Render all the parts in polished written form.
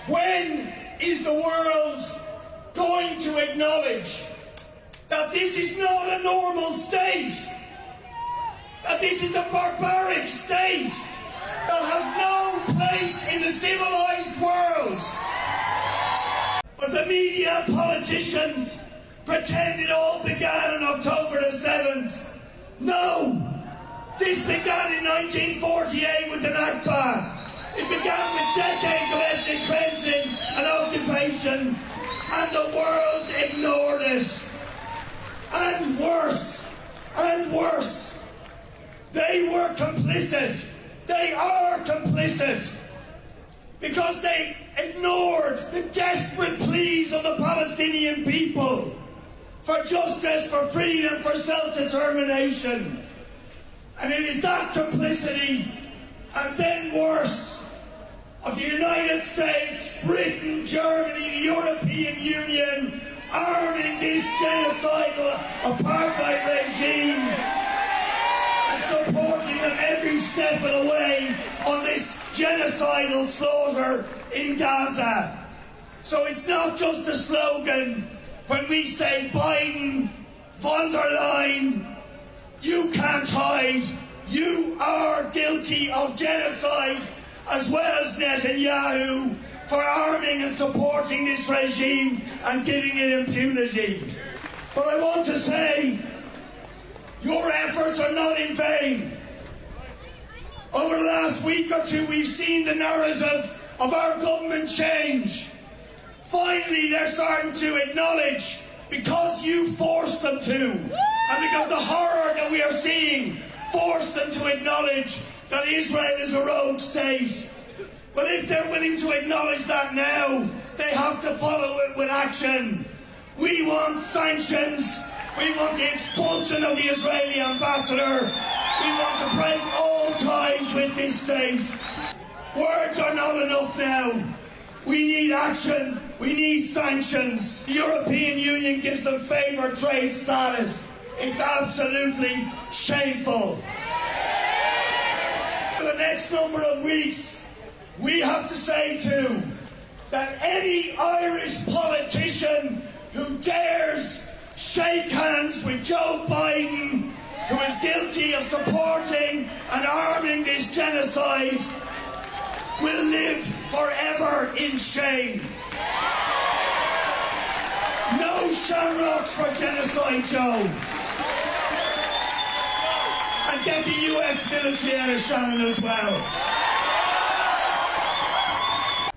When is the world going to acknowledge that this is not a normal state? That this is a barbaric state that has no place in the civilized world? But the media and politicians pretend it all began on October the 7th. No! This began in 1948 with the Nakba. It began with decades of ethnic cleansing and occupation, and the world ignored it. And worse, they were complicit. They are complicit because they ignored the desperate pleas of the Palestinian people for justice, for freedom, for self-determination. And it is that complicity, and then worse, of the United States, Britain, Germany, the European Union, arming this genocidal apartheid regime and supporting them every step of the way on this genocidal slaughter in Gaza. So it's not just a slogan when we say Biden, von der Leyen, you can't hide, you are guilty of genocide, as well as Netanyahu, for arming and supporting this regime and giving it impunity. But I want to say, your efforts are not in vain. Over the last week or two, we've seen the narrative of our government change. Finally, they're starting to acknowledge, because you forced them to, and because the horror that we are seeing forced them to acknowledge that Israel is a rogue state. Well, if they're willing to acknowledge that now, they have to follow it with action. We want sanctions. We want the expulsion of the Israeli ambassador. We want to break all ties with this state. Words are not enough now. We need action. We need sanctions. The European Union gives them favoured trade status. It's absolutely shameful. For the next number of weeks, we have to say too that any Irish politician who dares shake hands with Joe Biden, who is guilty of supporting and arming this genocide, will live forever in shame. No shamrocks for genocide, Joe. And get the US military out of Shannon as well.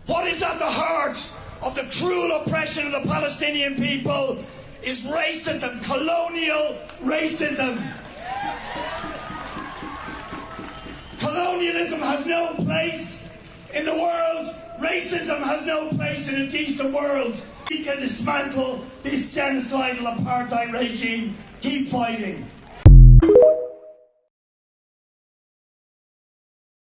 What is at the heart of the cruel oppression of the Palestinian people is racism, colonial racism. Colonialism has no place in the world. Racism has no place in a decent world. We can dismantle this genocidal apartheid regime. Keep fighting.